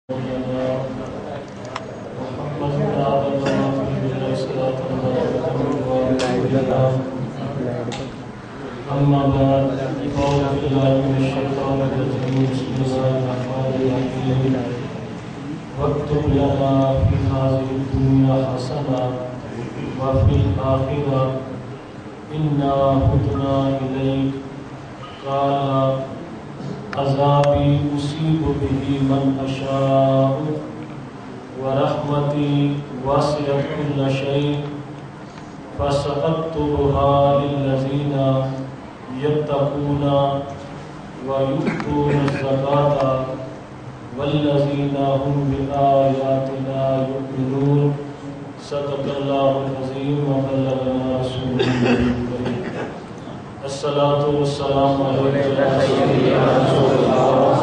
أما بعد أعوذ بالله من الشيطان الرجيم بسم الله الرحمن الرحيم واكتب لنا في هذه الدنيا حسنة وفي الآخرة إنا هدنا إليك قال عذابي أصيب به من أشاء ورحمتي واسعت كل شيء فسأكتبها للذين يتقون ويؤتون الزكاة والذين هم بآياتنا يؤمنون صدق الله العظيم وبلغنا رسوله الكريم الصلاة والسلام عليك يا سيدي يا رسول الله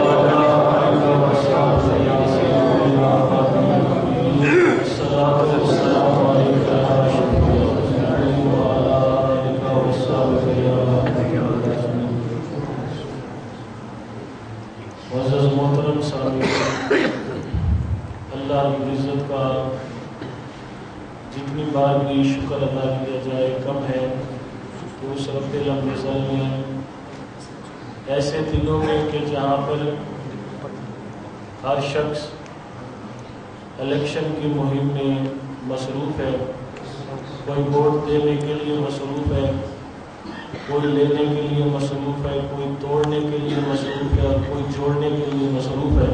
وعلى آلك وصحبه يا سيدي يا خاتم النبيين الصلاة والسلام عليك يا أشرف المرسلين وعلى آلك وصحبه يا معزز محترم سامعین، اللہ کی عزت کا جتنی بار بھی شکر ادا کیا جائے کم ہے۔ تو اس رب العزت میں ایسے دنوں میں کہ جہاں پر ہر شخص الیکشن کی مہم میں مصروف ہے، کوئی ووٹ دینے کے لیے مصروف ہے، کوئی لینے کے لیے مصروف ہے، کوئی توڑنے کے لیے مصروف ہے اور کوئی جوڑنے کے لیے مصروف ہے،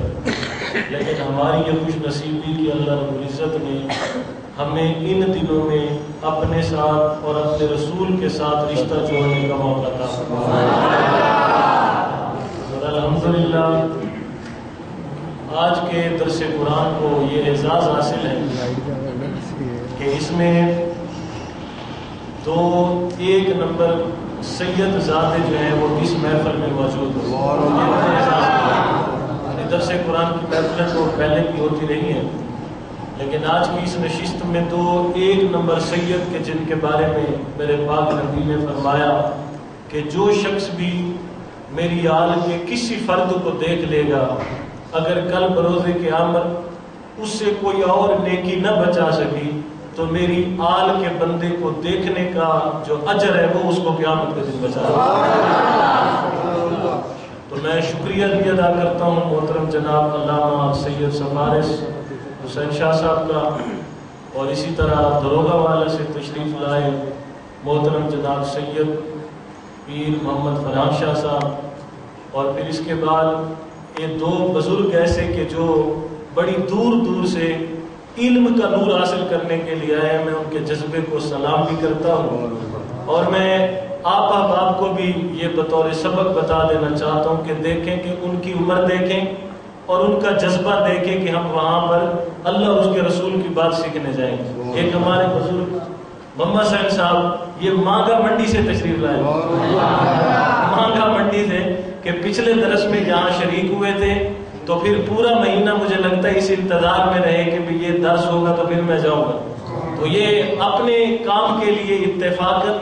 لیکن ہماری یہ خوش نصیبی کہ اللہ رب العزت نے ہمیں ان دنوں میں اپنے ساتھ اور اپنے رسول کے ساتھ رشتہ جوڑنے کا موقع عطا فرمایا۔ اور الحمدللہ آج کے درس قرآن کو یہ اعزاز حاصل ہے کہ اس میں ایک نمبر سید زادے جو ہیں وہ اس محفل میں موجود ہیں۔ درس قرآن کی محفلیں تو پہلے بھی ہوتی رہی ہیں، لیکن آج کی اس نشست میں ایک نمبر سید کے جن کے بارے میں میرے پاک نبی نے فرمایا کہ جو شخص بھی میری آل کے کسی فرد کو دیکھ لے گا، اگر کل بروز قیامت اس سے کوئی اور نیکی نہ بچا سکی تو میری آل کے بندے کو دیکھنے کا جو اجر ہے وہ اس کو قیامت کے دن بچا سکے۔ تو میں شکریہ بھی ادا کرتا ہوں محترم جناب علامہ سید سفارس حسین شاہ صاحب کا، اور اسی طرح دروگا والا سے تشریف لائے محترم جناب سید پیر محمد فرحان شاہ صاحب، اور پھر اس کے بعد یہ دو بزرگ ایسے کہ جو بڑی دور دور سے علم کا نور حاصل کرنے کے لیے آئے ہیں۔ میں ان کے جذبے کو سلام بھی کرتا ہوں، اور میں آپ احباب کو بھی یہ بطور سبق بتا دینا چاہتا ہوں کہ دیکھیں کہ ان کی عمر دیکھیں اور ان کا جذبہ دیکھیں کہ ہم وہاں پر اللہ اور اس کے رسول کی بات سیکھنے جائیں گے۔ ایک ہمارے بزرگ محمد سین صاحب یہ مانگا منڈی سے تشریف لائے، مانگا منڈی سے کہ پچھلے درس میں یہاں شریک ہوئے تھے، تو پھر پورا مہینہ مجھے لگتا ہے اس انتظار میں رہے کہ یہ درس ہوگا تو پھر میں جاؤں گا۔ تو یہ اپنے کام کے لیے اتفاقاً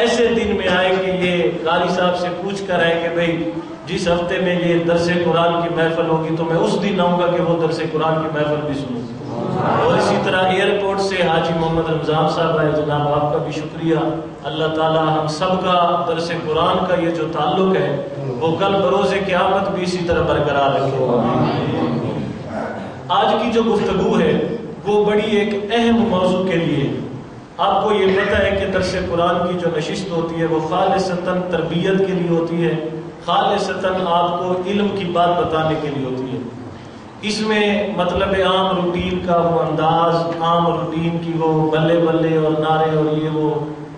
ایسے دن میں آئے کہ یہ قاری صاحب سے پوچھ کر آئے کہ بھئی جس ہفتے میں یہ درس قرآن کی محفل ہوگی تو میں اس دن آؤں گا کہ وہ درس قرآن کی محفل بھی سنوں۔ اور اسی طرح ایئرپورٹ سے حاجی محمد رمضان صاحب آئے، جناب آپ کا بھی شکریہ۔ اللہ تعالی ہم سب کا درس قرآن کا یہ جو تعلق ہے وہ کل بروز قیامت بھی اسی طرح برقرار رکھے۔ آج کی جو گفتگو ہے وہ بڑی ایک اہم موضوع کے لیے، آپ کو یہ پتہ ہے کہ درس قرآن کی جو نشست ہوتی ہے وہ خالصتاً تربیت کے لیے ہوتی ہے، خالصتاً آپ کو علم کی بات بتانے کے لیے ہوتی ہے۔ اس میں مطلب عام روٹین کا وہ انداز، عام روٹین کی وہ بلے بلے اور نعرے اور یہ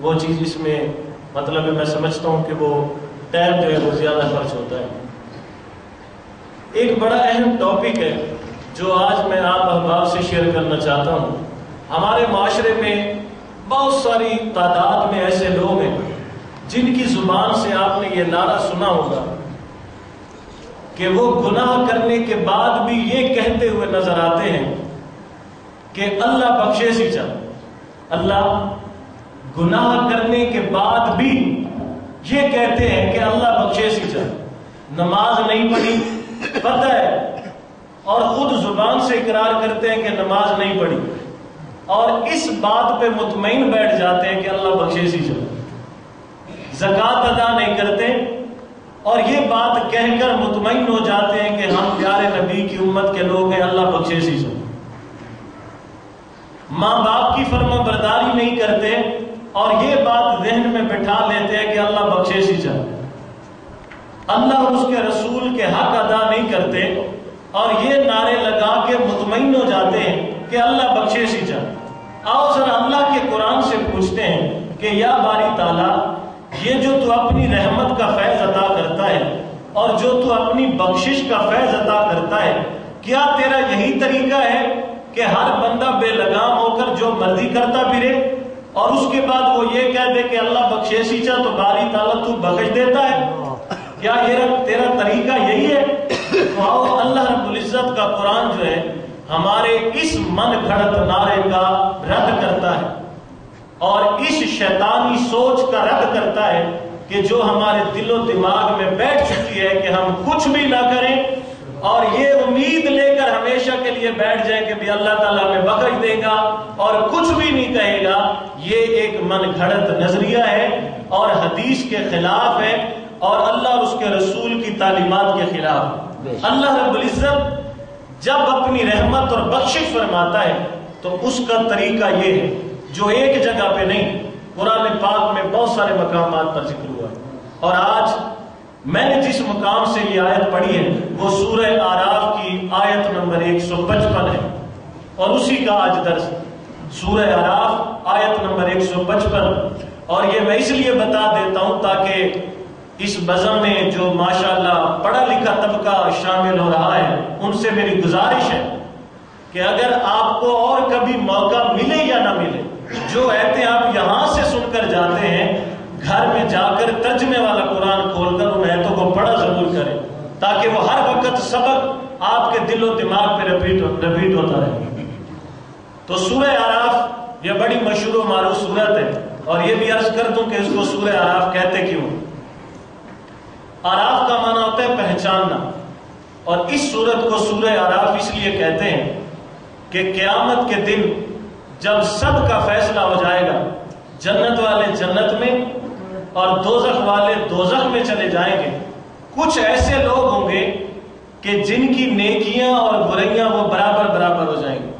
وہ چیز اس میں مطلب میں سمجھتا ہوں کہ وہ ٹائم جو ہے وہ زیادہ خرچ ہوتا ہے۔ ایک بڑا اہم ٹاپک ہے جو آج میں آپ احباب سے شیئر کرنا چاہتا ہوں۔ ہمارے معاشرے میں بہت ساری تعداد میں ایسے لوگ ہیں جن کی زبان سے آپ نے یہ نعرہ سنا ہوگا کہ وہ گناہ کرنے کے بعد بھی یہ کہتے ہوئے نظر آتے ہیں کہ اللہ بخشے سی چاہ، اللہ گناہ کرنے کے بعد بھی یہ کہتے ہیں کہ اللہ بخشے سی چاہ، نماز نہیں پڑھی، پتہ ہے اور خود زبان سے اقرار کرتے ہیں کہ نماز نہیں پڑھی، اور اس بات پہ مطمئن بیٹھ جاتے ہیں کہ اللہ بخشش ہی چاہے، زکوٰۃ ادا نہیں کرتے اور یہ بات کہہ کر مطمئن ہو جاتے ہیں کہ ہم پیارے نبی کی امت کے لوگ ہیں، اللہ بخشش ہی چاہے، ماں باپ کی فرما برداری نہیں کرتے اور یہ بات ذہن میں بٹھا لیتے ہیں کہ اللہ بخشش ہی چاہے، اللہ اور اس کے رسول کے حق ادا نہیں کرتے اور یہ نعرے لگا کے مطمئن ہو جاتے ہیں کہ اللہ بخشش ہی چاہے۔ آؤ ذرا اللہ کے قرآن سے پوچھتے ہیں کہ یا باری تعالیٰ، یہ جو تو اپنی رحمت کا فیض عطا کرتا ہے اور جو تو اپنی بخشش کا فیض عطا کرتا ہے، کیا تیرا یہی طریقہ ہے کہ ہر بندہ بے لگام ہو کر جو مرضی کرتا پھرے اور اس کے بعد وہ یہ کہہ دے کہ اللہ بخشش ہی چاہ تو باری تعالیٰ تو بخش دیتا ہے؟ کیا یہ تیرا طریقہ یہی ہے؟ تو آؤ اللہ رب العزت کا قرآن جو ہے ہمارے اس من گھڑت نعرے کا رد کرتا ہے اور اس شیطانی سوچ کا رد کرتا ہے کہ جو ہمارے دل و دماغ میں بیٹھ چکی ہے کہ ہم کچھ بھی نہ کریں اور یہ امید لے کر ہمیشہ کے لیے بیٹھ جائیں کہ بھی اللہ تعالیٰ ہمیں بخش دے گا اور کچھ بھی نہیں کہے گا۔ یہ ایک من گھڑت نظریہ ہے اور حدیث کے خلاف ہے اور اللہ اور اس کے رسول کی تعلیمات کے خلاف۔ اللہ رب العزت جب اپنی رحمت اور بخشش فرماتا ہے تو اس کا طریقہ یہ ہے جو ایک جگہ پہ نہیں، قرآن پاک میں بہت سارے مقامات پر ذکر ہوا ہے، اور آج میں نے جس مقام سے یہ آیت پڑھی ہے وہ سورہ اعراف کی آیت نمبر 155 ہے اور اسی کا آج درس سورہ اعراف آیت نمبر 155۔ اور یہ میں اس لیے بتا دیتا ہوں تاکہ اس بزم میں جو ماشاءاللہ پڑھا لکھا طبقہ شامل ہو رہا ہے ان سے میری گزارش ہے کہ اگر آپ کو اور کبھی موقع ملے یا نہ ملے، جو آیتیں آپ یہاں سے سن کر جاتے ہیں گھر میں جا کر ترجمے والا قرآن کھول کر ان آیتوں کو پڑھا ضرور کریں تاکہ وہ ہر وقت سبق آپ کے دل و دماغ پہ رپیٹ ہوتا رہے۔ تو سورہ اعراف یہ بڑی مشہور و معروف سورت ہے اور یہ بھی عرض کر دوں کہ اس کو سورہ اعراف کہتے کیوں؟ اعراف کا معنی ہوتا ہے پہچاننا، اور اس سورت کو سورہ اعراف اس لیے کہتے ہیں کہ قیامت کے دن جب سب کا فیصلہ ہو جائے گا، جنت والے جنت میں اور دوزخ والے دوزخ میں چلے جائیں گے، کچھ ایسے لوگ ہوں گے کہ جن کی نیکیاں اور برائیاں وہ برابر برابر ہو جائیں گے،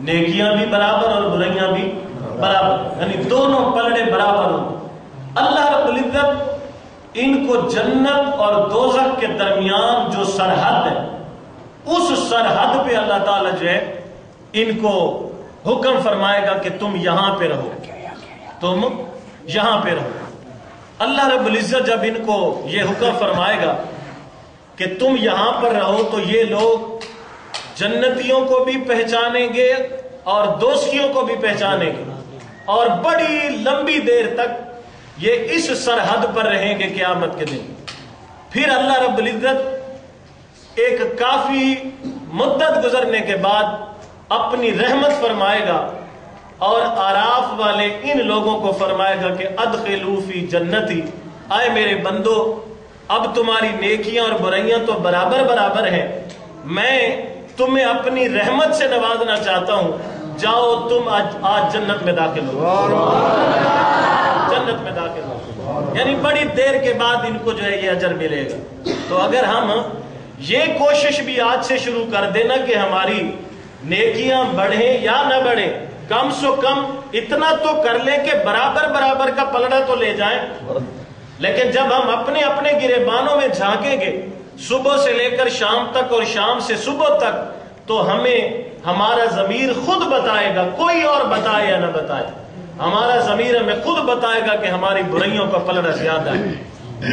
نیکیاں بھی برابر اور برائیاں بھی برابر، یعنی دونوں پلڑے برابر ہوں۔ اللہ رب العزت ان کو جنت اور دوزخ کے درمیان جو سرحد ہے اس سرحد پہ اللہ تعالیٰ جو ہے ان کو حکم فرمائے گا کہ تم یہاں پہ رہو، تم یہاں پہ رہو۔ اللہ رب العزت جب ان کو یہ حکم فرمائے گا کہ تم یہاں پر رہو تو یہ لوگ جنتیوں کو بھی پہچانیں گے اور دوزخیوں کو بھی پہچانیں گے اور بڑی لمبی دیر تک یہ اس سرحد پر رہیں گے قیامت کے دن۔ پھر اللہ رب العزت ایک کافی مدت گزرنے کے بعد اپنی رحمت فرمائے گا اور اعراف والے ان لوگوں کو فرمائے گا کہ ادخلوا فی جنتی، آئے میرے بندو اب تمہاری نیکیاں اور برائیاں تو برابر برابر ہیں، میں تمہیں اپنی رحمت سے نوازنا چاہتا ہوں، جاؤ تم آج جنت میں داخل ہو، جنت میں داخل ہو۔ یعنی بڑی دیر کے بعد ان کو جو ہے یہ اجر ملے گا۔ تو اگر ہم یہ کوشش بھی آج سے شروع کر دینا کہ ہماری نیکیاں بڑھیں یا نہ بڑھیں، کم سے کم اتنا تو کر لیں کہ برابر برابر کا پلڑا تو لے جائیں، لیکن جب ہم اپنے اپنے گریبانوں میں جھانکیں گے صبح سے لے کر شام تک اور شام سے صبح تک تو ہمیں ہمارا ضمیر خود بتائے گا، کوئی اور بتائے یا نہ بتائے، ہمارا ضمیر ہمیں خود بتائے گا کہ ہماری برائیوں کا پلڑا زیادہ ہے۔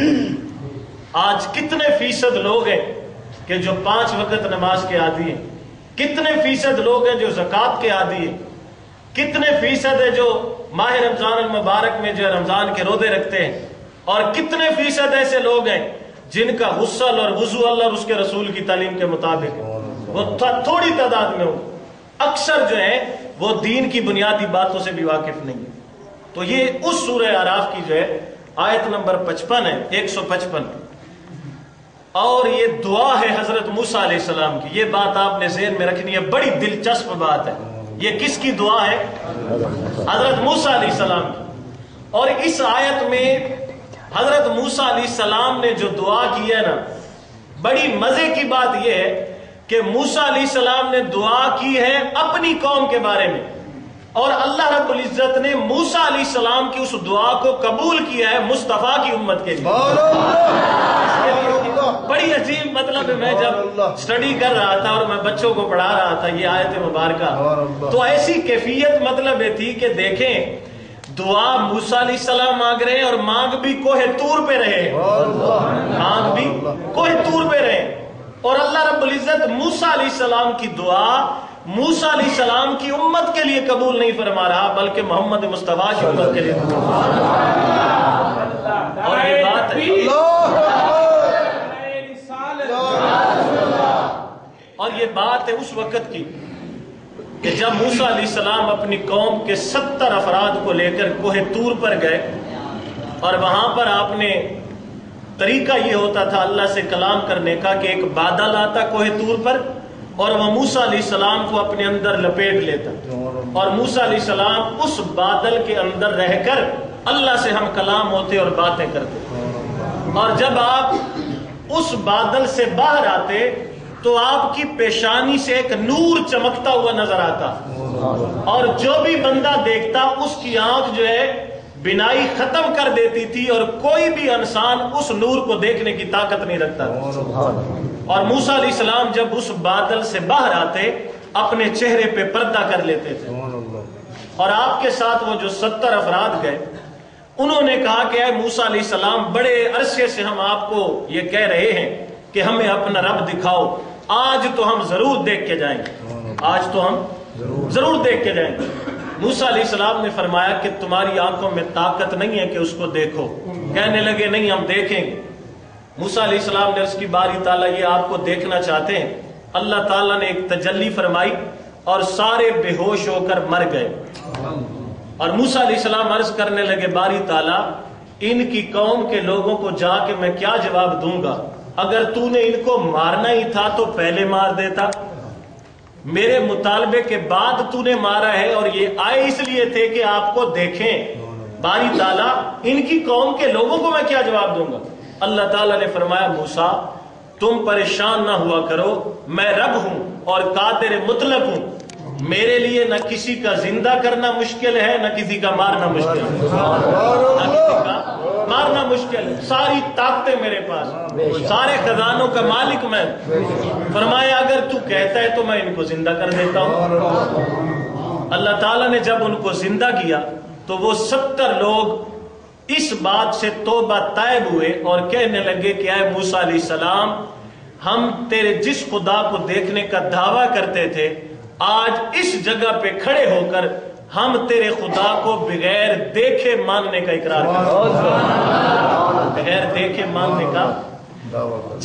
آج کتنے فیصد لوگ ہیں کہ جو 5 وقت نماز کے عادی ہیں، کتنے فیصد لوگ ہیں جو زکوٰۃ کے عادی ہیں، کتنے فیصد ہے جو ماہ رمضان المبارک میں جو رمضان کے روزے رکھتے ہیں، اور کتنے فیصد ایسے لوگ ہیں جن کا غسل اور وضو اللہ اور اس کے رسول کی تعلیم کے مطابق ہے، وہ تھوڑی تعداد میں ہو، اکثر جو ہیں وہ دین کی بنیادی باتوں سے بھی واقف نہیں ہے۔ تو یہ اس سورہ اعراف کی جو ہے آیت نمبر 55 ہے، 155۔ اور یہ دعا ہے حضرت موسیٰ علیہ السلام کی. یہ بات آپ نے ذہن میں رکھنی ہے, بڑی دلچسپ بات ہے. یہ کس کی دعا ہے؟ حضرت موسیٰ علیہ السلام کی. اور اس آیت میں حضرت موسیٰ علیہ السلام نے جو دعا کی ہے نا, بڑی مزے کی بات یہ ہے کہ موسیٰ علیہ السلام نے دعا کی ہے اپنی قوم کے بارے میں, اور اللہ رب العزت نے موسیٰ علیہ السلام کی اس دعا کو قبول کیا ہے مصطفیٰ کی امت کے لیے. بڑی عجیب مطلب ہے. میں جب اسٹڈی کر رہا تھا اور میں بچوں کو پڑھا رہا تھا یہ آیت مبارکہ, تو ایسی کیفیت مطلب یہ تھی کہ دیکھیں دعا موسیٰ علیہ السلام مانگ رہے ہیں, اور مانگ بھی کوہ طور پہ رہے, مانگ بھی کوہ طور پہ رہے, اور اللہ رب العزت موسیٰ علیہ السلام کی دعا موسیٰ علیہ السلام کی امت کے لیے قبول نہیں فرما رہا, بلکہ محمد مصطفیٰ کی امت کے لیے. اور یہ بات ہے, اور یہ بات ہے اس وقت کی کہ جب موسیٰ علیہ السلام اپنی قوم کے 70 افراد کو لے کر کوہ طور پر گئے, اور وہاں پر آپ نے طریقہ یہ ہوتا تھا اللہ سے کلام کرنے کا کہ ایک بادل آتا کوہ طور پر, اور وہ موسیٰ علیہ السلام کو اپنے اندر لپیٹ لیتا, اور موسیٰ علیہ السلام اس بادل کے اندر رہ کر اللہ سے ہم کلام ہوتے اور باتیں کرتے. اور جب آپ اس بادل سے باہر آتے تو آپ کی پیشانی سے ایک نور چمکتا ہوا نظر آتا, اور جو بھی بندہ دیکھتا اس کی آنکھ جو ہے بینائی ختم کر دیتی تھی, اور کوئی بھی انسان اس نور کو دیکھنے کی طاقت نہیں رکھتا تھا. اور موسیٰ علیہ السلام جب اس بادل سے باہر آتے اپنے چہرے پہ پردہ کر لیتے تھے, اور آپ کے ساتھ وہ جو 70 افراد گئے انہوں نے کہا کہ اے موسیٰ علیہ السلام بڑے عرصے سے ہم آپ کو یہ کہہ رہے ہیں کہ ہمیں اپنا رب دکھاؤ, آج تو ہم ضرور دیکھ کے جائیں گے, آج تو ہم ضرور دیکھ کے جائیں گے. موسیٰ علیہ السلام نے فرمایا کہ تمہاری آنکھوں میں طاقت نہیں ہے کہ اس کو دیکھو. کہنے لگے نہیں ہم دیکھیں گے. موسیٰ علیہ السلام نے اس کی باری تعالیٰ یہ آپ کو دیکھنا چاہتے ہیں. اللہ تعالیٰ نے ایک تجلی فرمائی اور سارے بے ہوش ہو کر مر گئے. اور موسیٰ علیہ السلام عرض کرنے لگے باری تعالیٰ ان کی قوم کے لوگوں کو جا کے میں کیا جواب دوں گا, اگر تو نے ان کو مارنا ہی تھا تو پہلے مار دیتا, میرے مطالبے کے بعد تو نے مارا ہے, اور یہ آئے اس لیے تھے کہ آپ کو دیکھیں. باری تعالیٰ ان کی قوم کے لوگوں کو میں کیا جواب دوں گا. اللہ تعالیٰ نے فرمایا موسیٰ تم پریشان نہ ہوا کرو, میں رب ہوں اور قادر مطلق ہوں, میرے لیے نہ کسی کا زندہ کرنا مشکل ہے نہ کسی کا مارنا مشکل ہے, نہ کسی کا مارنا مشکل ہے, ساری طاقتیں میرے پاس, سارے خزانوں کا مالک میں. فرمایا اگر تو کہتا ہے تو میں ان کو زندہ کر دیتا ہوں. اللہ تعالیٰ نے جب ان کو زندہ کیا تو وہ 70 لوگ اس بات سے توبہ طائب ہوئے اور کہنے لگے کہ اے موسیٰ علیہ السلام ہم تیرے جس خدا کو دیکھنے کا دعویٰ کرتے تھے آج اس جگہ پہ کھڑے ہو کر ہم تیرے خدا کو بغیر دیکھے ماننے کا اقرار کرتے ہیں, بغیر دیکھے ماننے کا.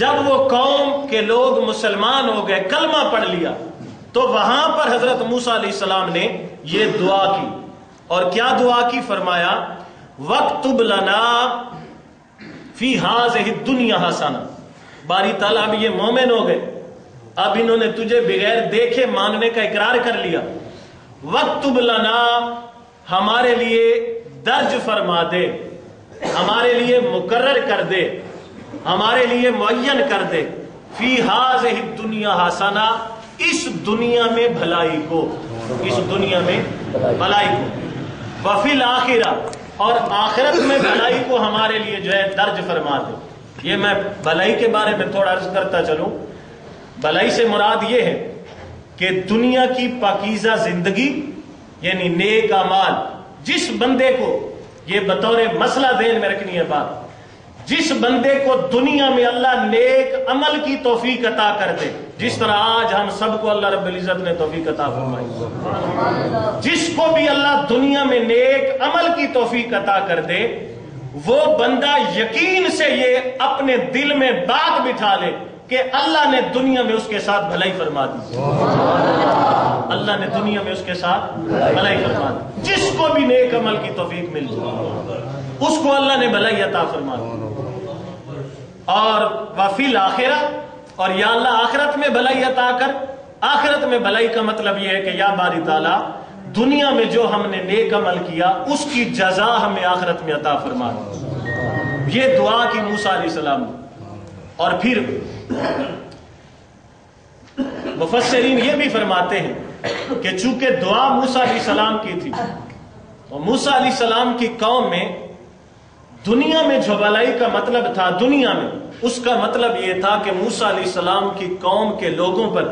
جب وہ قوم کے لوگ مسلمان ہو گئے, کلمہ پڑھ لیا, تو وہاں پر حضرت موسیٰ علیہ السلام نے یہ دعا کی. اور کیا دعا کی؟ فرمایا وَاكْتُبْ لَنَا فِي هَذِهِ الدُّنْيَا حَسَنَةً. باری تعالیٰ اب یہ مومن ہو گئے, اب انہوں نے تجھے بغیر دیکھے ماننے کا اقرار کر لیا. وَاكْتُبْ لَنَا ہمارے لیے درج فرما دے, ہمارے لیے مقرر کر دے, ہمارے لیے معین کر دے, فی هذه الدنیا حسنہ, اس دنیا میں بھلائی کو, اس دنیا میں بھلائی کو, وفی الآخرہ, اور آخرت میں بھلائی کو ہمارے لیے جو ہے درج فرما دے. یہ میں بھلائی کے بارے میں تھوڑا عرض کرتا چلوں. بھلائی سے مراد یہ ہے کہ دنیا کی پاکیزہ زندگی یعنی نیک اعمال. جس بندے کو یہ بطور مسئلہ ذہن میں رکھنی ہے بات, جس بندے کو دنیا میں اللہ نیک عمل کی توفیق عطا کر دے, جس طرح آج ہم سب کو اللہ رب العزت نے توفیق عطا فرمائی, جس کو بھی اللہ دنیا میں نیک عمل کی توفیق عطا کر دے, وہ بندہ یقین سے یہ اپنے دل میں بات بٹھا لے کہ اللہ نے دنیا میں اس کے ساتھ بھلائی فرما دی, اللہ نے دنیا میں اس کے ساتھ بھلائی فرما دی. جس کو بھی نیک عمل کی توفیق مل جائے اس کو اللہ نے بھلائی عطا فرما دی. اور وفی الآخرہ، اور یا اللہ آخرت میں بھلائی عطا کر۔ آخرت میں بھلائی کا مطلب یہ ہے کہ یا باری تعالیٰ دنیا میں جو ہم نے نیک عمل کیا اس کی جزا ہمیں آخرت میں عطا فرما۔ یہ دعا کی موسیٰ علیہ السلام نے۔ اور پھر مفسرین یہ بھی فرماتے ہیں کہ چونکہ دعا موسیٰ علیہ السلام کی تھی اور موسیٰ علیہ السلام کی قوم میں دنیا میں جو بھلائی کا مطلب تھا، دنیا میں اس کا مطلب یہ تھا کہ موسیٰ علیہ السلام کی قوم کے لوگوں پر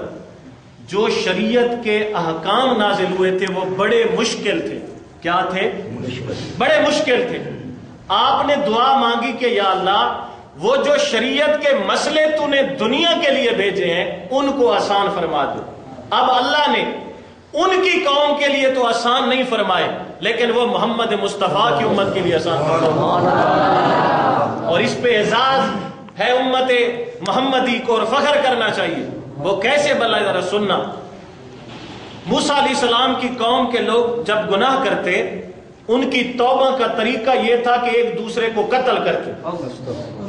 جو شریعت کے احکام نازل ہوئے تھے وہ بڑے مشکل تھے۔ کیا تھے؟ بڑے مشکل تھے۔ آپ نے دعا مانگی کہ یا اللہ وہ جو شریعت کے مسئلے تو نے دنیا کے لیے بھیجے ہیں ان کو آسان فرما دو۔ اب اللہ نے ان کی قوم کے لیے تو آسان نہیں فرمائے، لیکن وہ محمد مصطفیٰ کی امت کے لیے آسان فرمائے، اور اس پہ اعزاز ہے امت محمدی کو اور فخر کرنا چاہیے۔ وہ کیسے بھلا ذرا سننا۔ موسیٰ علیہ السلام کی قوم کے لوگ جب گناہ کرتے ان کی توبہ کا طریقہ یہ تھا کہ ایک دوسرے کو قتل کرتے،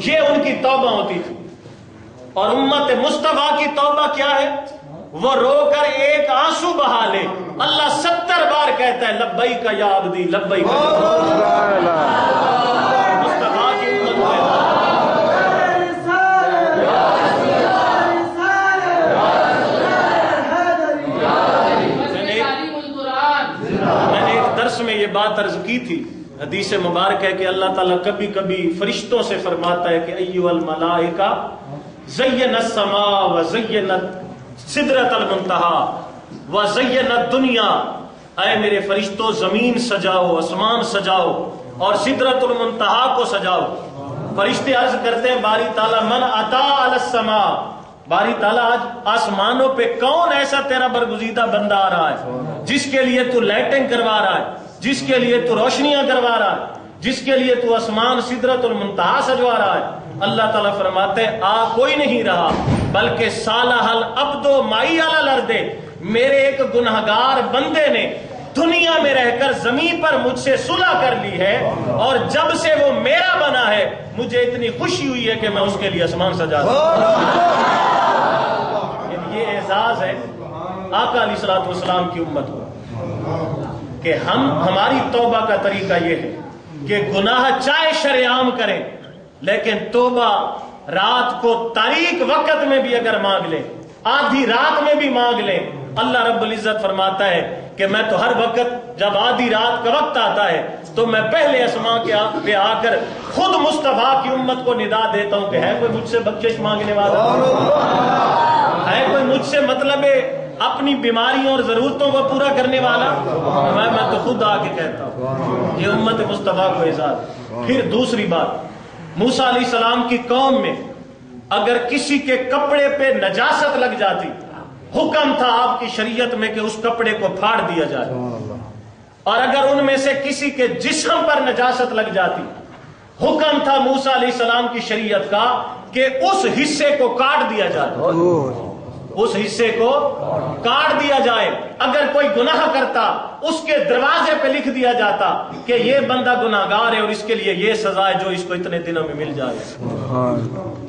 یہ ان کی توبہ ہوتی تھی۔ اور امت مصطفیٰ کی توبہ کیا ہے؟ وہ رو کر ایک آنسو بہا لے۔ اللہ 70 بار کہتا ہے لبیک یا عبدی لبیک۔ مصطفیٰ کی امت میں نے ایک درس میں یہ بات عرض کی تھی، حدیث مبارک ہے کہ اللہ تعالیٰ کبھی کبھی فرشتوں سے فرماتا ہے کہ ایھا الملائکہ زین السماء وزینت سدرۃ المنتہی وزینت الدنیا، اے میرے فرشتوں زمین سجاؤ، آسمان سجاؤ اور سدرۃ المنتہی کو سجاؤ۔ فرشتے عرض کرتے ہیں باری تعالیٰ من عطا علی السماء، باری تعالیٰ آج آسمانوں پہ کون ایسا تیرا برگزیدہ بندہ آ رہا ہے جس کے لیے تو لائٹنگ کروا رہا ہے، جس کے لیے تو روشنیاں کروا رہا ہے، جس کے لیے تو آسمان سدرۃ المنتہی سجوا رہا ہے؟ اللہ تعالیٰ فرماتے ہیں آ کوئی نہیں رہا، بلکہ صالح العبد معی علی الارض، میرے ایک گنہگار بندے نے دنیا میں رہ کر زمین پر مجھ سے صلح کر لی ہے، اور جب سے وہ میرا بنا ہے مجھے اتنی خوشی ہوئی ہے کہ میں اس کے لیے آسمان سجا دوں۔ یہ اعزاز ہے آقا علیہ الصلوۃ والسلام کی امت کو کہ ہماری توبہ کا طریقہ یہ ہے کہ گناہ چاہے شرعام کریں لیکن توبہ رات کو تاریک وقت میں بھی اگر مانگ لیں، آدھی رات میں بھی مانگ لیں، اللہ رب العزت فرماتا ہے کہ میں تو ہر وقت جب آدھی رات کا وقت آتا ہے تو میں پہلے آسمان کے پہ آ کر خود مصطفیٰ کی امت کو ندا دیتا ہوں کہ ہے کوئی مجھ سے بخشش مانگنے والا، ہے کوئی مجھ سے مطلب اپنی بیماریوں اور ضرورتوں کو پورا کرنے والا؟ میں تو خود آ کے کہتا ہوں۔ یہ امت مصطفیٰ کو اعزاز۔ پھر دوسری بات، موسیٰ علیہ السلام کی قوم میں اگر کسی کے کپڑے پہ نجاست لگ جاتی، حکم تھا آپ کی شریعت میں کہ اس کپڑے کو پھاڑ دیا جائے، اور اگر ان میں سے کسی کے جسم پر نجاست لگ جاتی، حکم تھا موسیٰ علیہ السلام کی شریعت کا کہ اس حصے کو کاٹ دیا جائے، اس حصے کو کاٹ دیا جائے۔ اگر کوئی گناہ کرتا اس کے دروازے پہ لکھ دیا جاتا کہ یہ بندہ گناہگار ہے اور اس کے لیے یہ سزا ہے جو اس کو اتنے دنوں میں مل جائے۔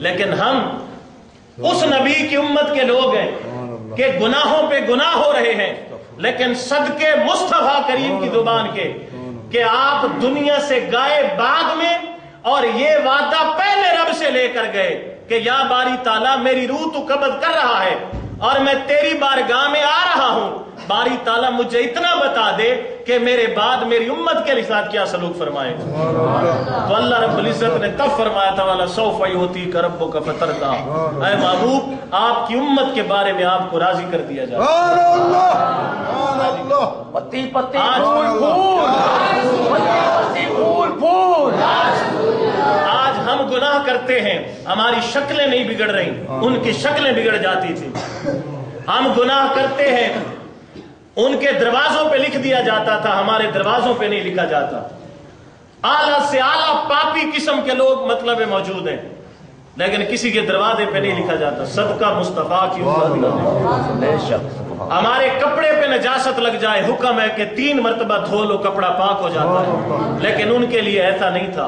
لیکن ہم اس نبی کی امت کے لوگ ہیں کہ گناہوں پہ گناہ ہو رہے ہیں، لیکن صدقے مصطفیٰ کریم کی زبان کے کہ آپ دنیا سے گئے بعد میں، اور یہ وعدہ پہلے رب سے لے کر گئے کہ یا باری تعالیٰ میری روح تو قبض کر رہا ہے اور میں تیری بارگاہ میں آ رہا ہوں، باری تعالیٰ مجھے اتنا بتا دے کہ میرے بعد میری امت کے ساتھ کیا سلوک فرمائے گا۔ تو اللہ رب العزت نے تب فرمایا تھا وَلَسَوْفَ يُعْطِيكَ رَبُّكَ فَتَرْضَىٰ، اے محبوب آپ کی امت کے بارے میں آپ کو راضی کر دیا جائے۔ پتی پتی آج ہم گناہ کرتے ہیں، ہماری شکلیں نہیں بگڑ رہی، ان کی شکلیں بگڑ جاتی تھی۔ ہم گناہ کرتے ہیں، ان کے دروازوں پہ لکھ دیا جاتا تھا، ہمارے دروازوں پہ نہیں لکھا جاتا۔ اعلیٰ سے اعلیٰ پاپی قسم کے لوگ مطلب موجود ہیں، لیکن کسی کے دروازے پہ نہیں لکھا جاتا صدقہ مصطفیٰ کی امت۔ ہمارے کپڑے پہ نجاست لگ جائے، حکم ہے کہ 3 مرتبہ دھو لو، کپڑا پاک ہو جاتا ہے، لیکن ان کے لیے ایسا نہیں تھا۔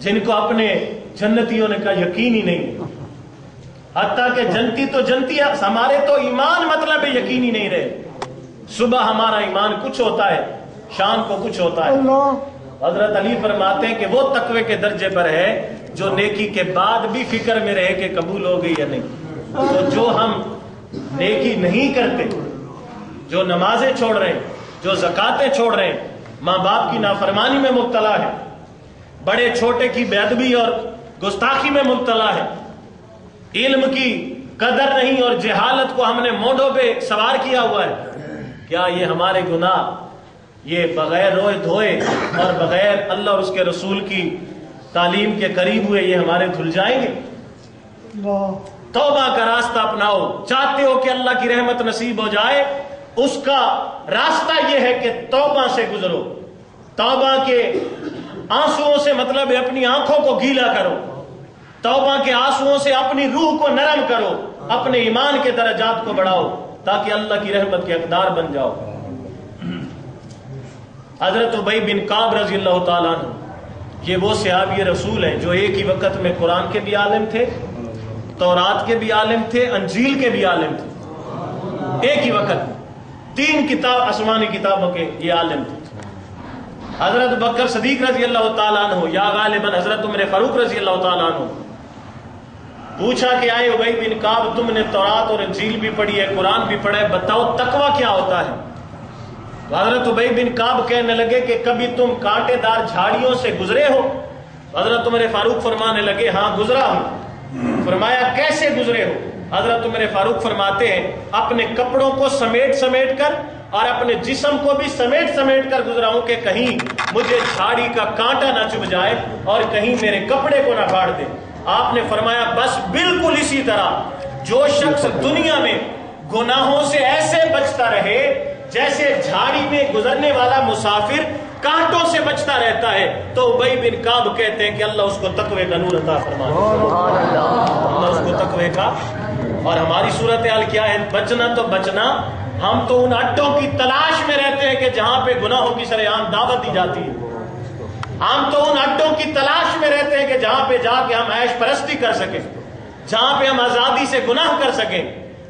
جن کو اپنے جنتیوں نے کہا یقین ہی نہیں، حتیٰ کہ جنتی تو جنتی ہے، ہمارے تو ایمان مطلب یقین ہی نہیں رہے۔ صبح ہمارا ایمان کچھ ہوتا ہے، شام کو کچھ ہوتا ہے۔ حضرت علی فرماتے ہیں کہ وہ تقوی کے درجے پر ہے جو نیکی کے بعد بھی فکر میں رہے کہ قبول ہو گئی یا نہیں۔ تو جو ہم نیکی نہیں کرتے، جو نمازیں چھوڑ رہے ہیں، جو زکاتیں چھوڑ رہے ہیں، ماں باپ کی نافرمانی میں مبتلا ہے، بڑے چھوٹے کی بے ادبی اور گستاخی میں مبتلا ہے، علم کی قدر نہیں اور جہالت کو ہم نے مونڈوں پہ سوار کیا ہوا ہے، کیا یہ ہمارے گناہ یہ بغیر روئے دھوئے اور بغیر اللہ اور اس کے رسول کی تعلیم کے قریب ہوئے یہ ہمارے دھل جائیں گے؟ توبہ کا راستہ اپناؤ، چاہتے ہو کہ اللہ کی رحمت نصیب ہو جائے، اس کا راستہ یہ ہے کہ توبہ سے گزرو، توبہ کے آنسوؤں سے مطلب ہے اپنی آنکھوں کو گیلا کرو، توبہ کے آنسوؤں سے اپنی روح کو نرم کرو، اپنے ایمان کے درجات کو بڑھاؤ تاکہ اللہ کی رحمت کے حقدار بن جاؤ۔ حضرت ابی بن کعب رضی اللہ تعالیٰ عنہ یہ وہ صحابی رسول ہیں جو ایک ہی وقت میں قرآن کے بھی عالم تھے، تورات کے بھی عالم تھے، انجیل کے بھی عالم تھے، ایک ہی وقت میں 3 کتاب آسمانی کتابوں کے یہ عالم تھے۔ حضرت بکر صدیق رضی اللہ تعالیٰ عنہ یا غالباً حضرت عمر فاروق رضی اللہ تعالیٰ عنہ پوچھا کہ آئے ابی بن کعب تم نے تورات اور انجیل بھی پڑھی ہے، قرآن بھی پڑھا ہے، بتاؤ تقوی کیا ہوتا ہے؟ حضرت ابی بن کعب کہنے لگے کہ کبھی تم کانٹے دار جھاڑیوں سے گزرے ہو؟ حضرت عمر فاروق فرمانے لگے ہاں گزرا ہوں۔ فرمایا کیسے گزرے ہو؟ حضرت عمر فاروق فرماتے ہیں اپنے کپڑوں کو سمیٹ سمیٹ کر اور اپنے جسم کو بھی سمیٹ سمیٹ کر گزرا ہوں کہ کہیں مجھے جھاڑی کا کانٹا نہ چبھ جائے اور کہیں میرے کپڑے کو نہ پھاڑ دے۔ آپ نے فرمایا بس بالکل اسی طرح جو شخص دنیا میں گناہوں سے ایسے بچتا رہے جیسے جھاڑی میں گزرنے والا مسافر کانٹوں سے بچتا رہتا ہے، تو ابی بن کعب کہتے ہیں کہ اللہ اس کو تقوی کا نور عطا فرمائے، اللہ اس کو تقوی کا۔ اور ہماری صورتحال کیا ہے؟ بچنا تو بچنا، ہم تو ان اڈوں کی تلاش میں رہتے ہیں کہ جہاں پہ گناہوں کی سرعام دعوت دی جاتی ہے، ہم تو ان اڈوں کی تلاش میں رہتے ہیں کہ جہاں پہ جا کے ہم عیش پرستی کر سکیں، جہاں پہ ہم آزادی سے گناہ کر سکیں،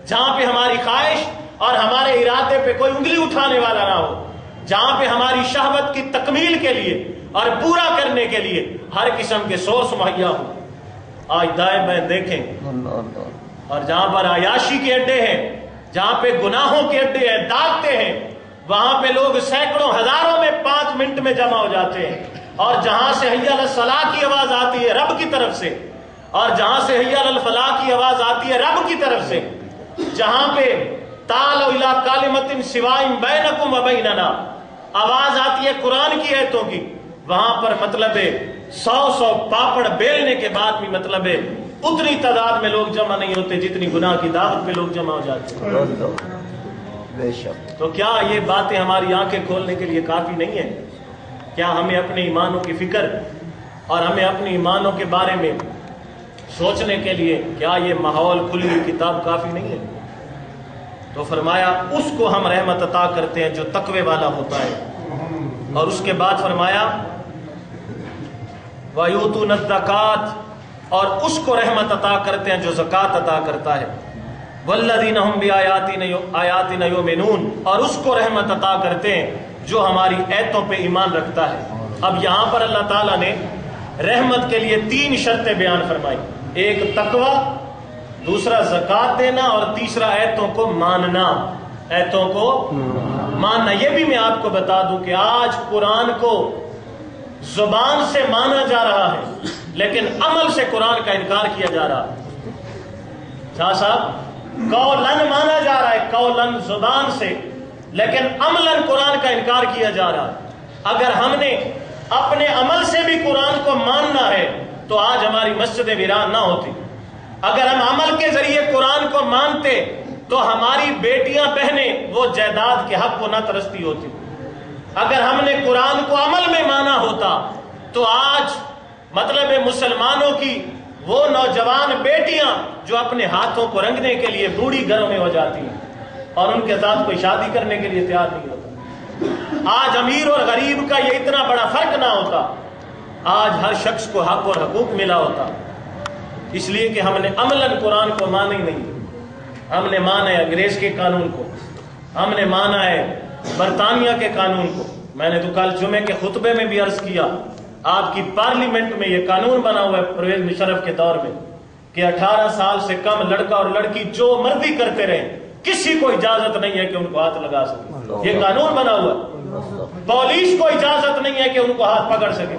جہاں پہ ہماری خواہش اور ہمارے ارادے پہ کوئی انگلی اٹھانے والا نہ ہو، جہاں پہ ہماری شہوت کی تکمیل کے لیے اور پورا کرنے کے لیے ہر قسم کے سورس مہیا ہو۔ آج دائیں بائیں دیکھیں، اور جہاں پر عیاشی کے اڈے ہیں، جہاں پہ گناہوں کے اڈے ہیں، داغتے ہیں، وہاں پہ لوگ سینکڑوں ہزاروں میں 5 منٹ میں جمع ہو جاتے ہیں، اور جہاں سے حی علی الصلاۃ کی آواز آتی ہے رب کی طرف سے، اور جہاں سے حی علی الفلاح کی آواز آتی ہے رب کی طرف سے، جہاں پہ تعالوا الی کلمۃ سواء بینکم و بیننا آواز آتی ہے قرآن کی آیتوں کی، وہاں پر مطلب ہے 100 پاپڑ بیلنے کے بعد بھی مطلب ہے اتنی تعداد میں لوگ جمع نہیں ہوتے جتنی گناہ کی دعوت پہ لوگ جمع ہو جاتے ہیں۔ تو کیا یہ باتیں ہماری آنکھیں کھولنے کے لیے کافی نہیں ہیں؟ کیا ہمیں اپنے ایمانوں کی فکر اور ہمیں اپنے ایمانوں کے بارے میں سوچنے کے لیے کیا یہ ماحول کھلی ہوئی کتاب کافی نہیں ہے؟ تو فرمایا اس کو ہم رحمت عطا کرتے ہیں جو تقوی والا ہوتا ہے، اور اس کے بعد فرمایا وَيُؤْتُونَ الزَّكَاةَ، اور اس کو رحمت عطا کرتے ہیں جو زکوٰۃ عطا کرتا ہے، وَالَّذِينَ هُمْ بِآيَاتِنَا يُؤْمِنُونَ، اور اس کو رحمت عطا کرتے ہیں جو ہماری ایتوں پہ ایمان رکھتا ہے۔ اب یہاں پر اللہ تعالیٰ نے رحمت کے لیے 3 شرطیں بیان فرمائی، ایک تقوی، دوسرا زکوٰۃ دینا، اور تیسرا ایتوں کو ماننا، ایتوں کو ماننا۔ یہ بھی میں آپ کو بتا دوں کہ آج قرآن کو زبان سے مانا جا رہا ہے لیکن عمل سے قرآن کا انکار کیا جا رہا ہے۔ شاہ صاحب قولن مانا جا رہا ہے، قولن زبان سے، لیکن عملاً قرآن کا انکار کیا جا رہا ہے۔ اگر ہم نے اپنے عمل سے بھی قرآن کو ماننا ہے تو آج ہماری مسجدیں ویران نہ ہوتی۔ اگر ہم عمل کے ذریعے قرآن کو مانتے تو ہماری بیٹیاں بہنیں وہ جائیداد کے حق کو نہ ترستی ہوتی۔ اگر ہم نے قرآن کو عمل میں مانا ہوتا تو آج مطلب مسلمانوں کی وہ نوجوان بیٹیاں جو اپنے ہاتھوں کو رنگنے کے لیے بوڑھی گھروں میں ہو جاتی ہیں اور ان کے ساتھ کوئی شادی کرنے کے لیے تیار نہیں ہوتا۔ آج امیر اور غریب کا یہ اتنا بڑا فرق نہ ہوتا آج ہر شخص کو حق اور حقوق ملا ہوتا، اس لیے کہ ہم نے عملاً قرآن کو مانا ہی نہیں. ہم نے مانا ہے انگریز کے قانون کو، ہم نے مانا ہے برطانیہ کے قانون کو. میں نے تو کل جمعے کے خطبے میں بھی عرض کیا، آپ کی پارلیمنٹ میں یہ قانون بنا ہوا ہے پرویز مشرف کے دور میں کہ 18 سال سے کم لڑکا اور لڑکی جو مرضی کرتے رہیں، کسی کو اجازت نہیں ہے کہ ان کو ہاتھ لگا سکے. یہ قانون بنا ہوا ہے. پولیس کو اجازت نہیں ہے کہ ان کو ہاتھ پکڑ سکے.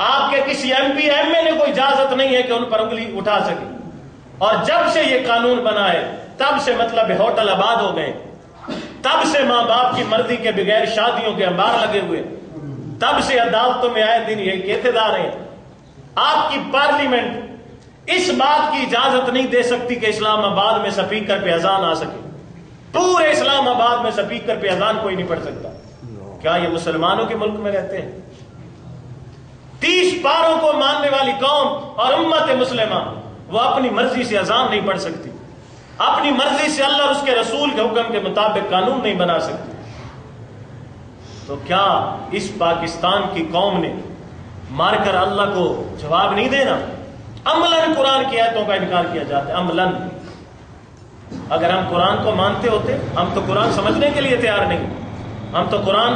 آپ کے کسی ایم پی ایم اے نے کوئی اجازت نہیں ہے کہ ان پر انگلی اٹھا سکے. اور جب سے یہ قانون بنا ہے تب سے مطلب ہوٹل آباد ہو گئے، تب سے ماں باپ کی مرضی کے بغیر شادیوں کے انبار لگے ہوئے، تب سے عدالتوں میں آئے دن یہ کیسے دار ہیں. آپ کی پارلیمنٹ اس بات کی اجازت نہیں دے سکتی کہ اسلام آباد میں سپیکر پہ اذان آ سکے. پورے اسلام آباد میں سپیکر پہ اذان کوئی نہیں پڑھ سکتا. کیا یہ مسلمانوں کے ملک میں رہتے ہیں؟ 30 پاروں کو ماننے والی قوم اور امت مسلمہ وہ اپنی مرضی سے اذان نہیں پڑھ سکتی، اپنی مرضی سے اللہ اور اس کے رسول کے حکم کے مطابق قانون نہیں بنا سکتی. تو کیا اس پاکستان کی قوم نے مار کر اللہ کو جواب نہیں دینا؟ عملاً قرآن کی آیتوں کا انکار کیا جاتا ہے. عملاً اگر ہم قرآن کو مانتے ہوتے، ہم تو قرآن سمجھنے کے لیے تیار نہیں، ہم تو قرآن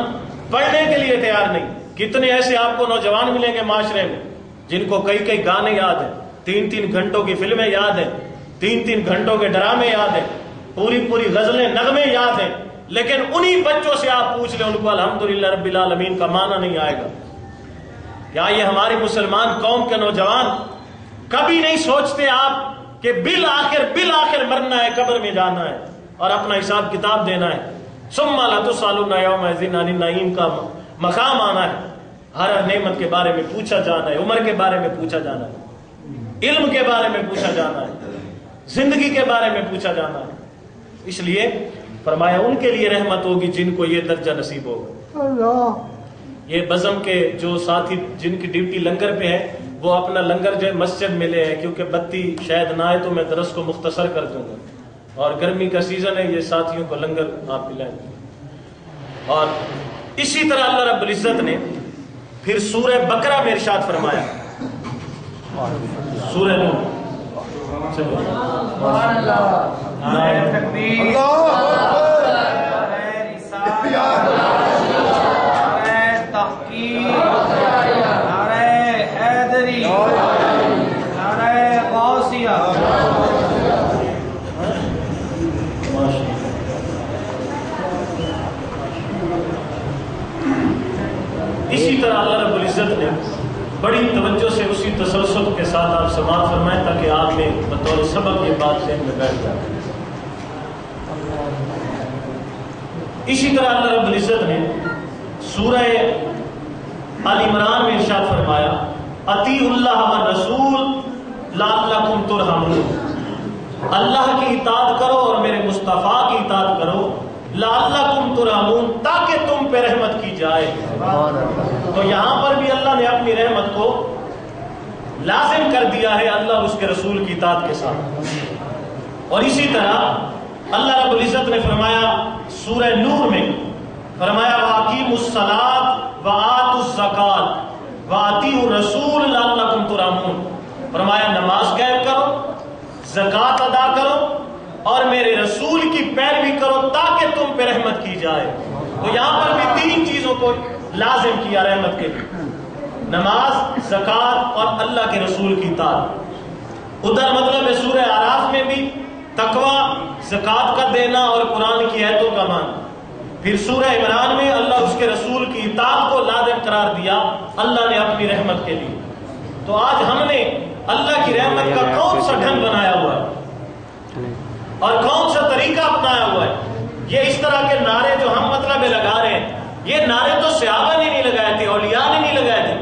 پڑھنے کے لیے تیار نہیں. کتنے ایسے آپ کو نوجوان ملیں گے معاشرے میں جن کو کئی گانے یاد ہیں، 3 گھنٹوں کی فلمیں یاد ہیں، 3 گھنٹوں کے ڈرامے یاد ہیں، پوری غزلیں نغمے یاد ہیں، لیکن انہی بچوں سے آپ پوچھ لیں ان کو الحمدللہ رب العالمین کا معنی نہیں آئے گا. کیا یہ ہماری مسلمان قوم کے نوجوان کبھی نہیں سوچتے آپ کہ بالآخر مرنا ہے، قبر میں جانا ہے اور اپنا حساب کتاب دینا ہے. ثم لا تسألون یومئذ عن النعیم کا مقام آنا ہے. ہر نعمت کے بارے میں پوچھا جانا ہے، عمر کے بارے میں پوچھا جانا ہے، علم کے بارے میں پوچھا جانا ہے، زندگی کے بارے میں پوچھا جانا ہے. اس لیے فرمایا ان کے لیے رحمت ہوگی جن کو یہ درجہ نصیب ہوگا. یہ بزم کے جو ساتھی جن کی ڈیوٹی لنگر پہ ہے وہ اپنا لنگر جو مسجد میں لے ہے، کیونکہ بتی شاید نہ آئے تو میں درس کو مختصر کر دوں گا، اور گرمی کا سیزن ہے، یہ ساتھیوں کو لنگر آپ پلائیں. اور اسی طرح اللہ رب العزت نے پھر سورہ بقرہ میں ارشاد فرمایا، سورہ نور، اسی طرح اللہ رب العزت نے بڑی توجہ سے اسی تسلسل کے ساتھ آپ سماعت فرمائیں تاکہ آپ میں بطور سبق یہ بات ذہن میں بیٹھ جائے. اسی طرح اللہ رب العزت نے سورہ آل عمران میں ارشاد فرمایا، اطیعوا اللہ والرسول لعلکم ترحمون، اللہ کی اطاعت کرو اور میرے مصطفیٰ کی اطاعت کرو، لعلکم ترحمون، تاکہ تم پہ رحمت کی جائے. تو یہاں پر بھی اللہ نے اپنی رحمت کو لازم کر دیا ہے اللہ اس کے رسول کی اطاعت کے ساتھ. اور اسی طرح اللہ رب العزت نے فرمایا سورہ نور میں فرمایا وَأَقِیمُوا الصَّلَاةَ وَآتُوا الزَّکَاةَ وَأَطِیعُوا الرَّسُولَ لَعَلَّکُمْ تُرْحَمُونَ. فرمایا نماز قائم کرو، زکوٰۃ ادا کرو اور میرے رسول کی پیروی کرو تاکہ تم پہ رحمت کی جائے. تو یہاں پر بھی 3 چیزوں کو لازم کیا رحمت کے لیے، نماز، زکوٰۃ اور اللہ کے رسول کی اطاعت. ادھر مطلب ہے سورہ اعراف میں بھی تقویٰ، زکوٰۃ کا دینا اور قرآن کی آیتوں کا ماننا. پھر سورہ عمران میں اللہ اس کے رسول کی اطاعت کو لازم قرار دیا اللہ نے اپنی رحمت کے لیے. تو آج ہم نے اللہ کی رحمت کا کون سا ڈھنگ بنایا ہوا ہے اور کون سا طریقہ اپنایا ہوا ہے؟ یہ اس طرح کے نعرے جو ہم مطلب لگا رہے ہیں، یہ نعرے تو صحابہ نے نہیں لگائے تھے، اولیاء نے نہیں لگائے تھے،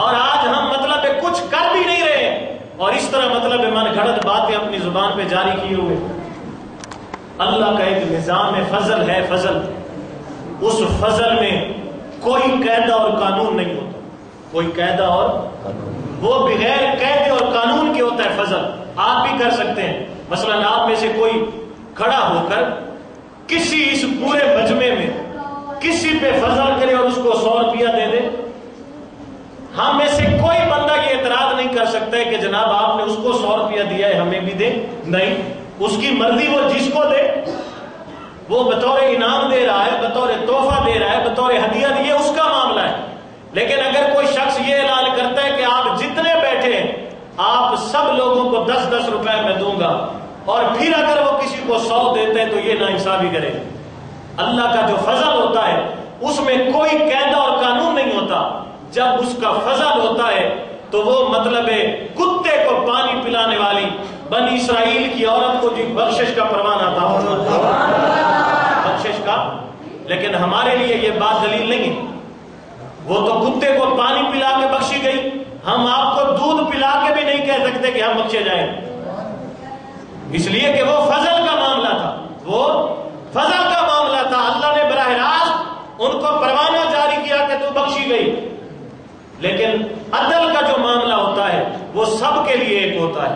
اور آج ہم مطلب کچھ کر بھی نہیں رہے اور اس طرح مطلب من گھڑت باتیں اپنی زبان پہ جاری کیے ہوئے. اللہ کا ایک نظام فضل ہے، فضل، اس فضل میں کوئی قاعدہ اور قانون نہیں ہوتا، کوئی قاعدہ اور وہ بغیر قاعدے اور قانون کے ہوتا ہے فضل. آپ بھی کر سکتے ہیں، مثلا آپ میں سے کوئی کھڑا ہو کر کسی اس پورے مجمع میں کسی پہ فضل کرے اور اس کو 100 روپیہ دے دے، ہم میں سے کوئی بندہ یہ اعتراض نہیں کر سکتا ہے کہ جناب آپ نے اس کو 100 روپیہ دیا ہے ہمیں بھی دیں. نہیں، اس کی مرضی، وہ جس کو دے، وہ بطور انعام دے رہا ہے، بطور تحفہ دے رہا ہے، بطور ہدیہ دیے، اس کا معاملہ ہے. لیکن اگر کوئی شخص یہ اعلان کرتا ہے کہ آپ جتنے بیٹھے ہیں آپ سب لوگوں کو 10-10 روپے میں دوں گا، اور پھر اگر وہ کسی کو 100 دیتے ہیں تو یہ ناانصافی کرے. اللہ کا جو فضل ہوتا ہے اس میں کوئی قاعدہ اور قانون نہیں ہوتا. جب اس کا فضل ہوتا ہے تو وہ مطلب ہے کتے کو پانی پلانے والی بنی اسرائیل کی عورت کو جو بخشش کا پروان آتا ہوتا، بخشش کا. لیکن ہمارے لیے یہ بات دلیل نہیں ہے. وہ تو کتے کو پانی پلا کے بخشی گئی، ہم آپ کو دودھ پلا کے بھی نہیں کہہ سکتے کہ ہم بخشے جائیں، اس لیے کہ وہ فضل کا معاملہ تھا. وہ فضل کا معاملہ تھا. اللہ نے براہ راست ان کو پروانہ جاری کیا کہ تو بخشی گئی. لیکن عدل کا جو معاملہ ہوتا ہے وہ سب کے لیے ایک ہوتا ہے،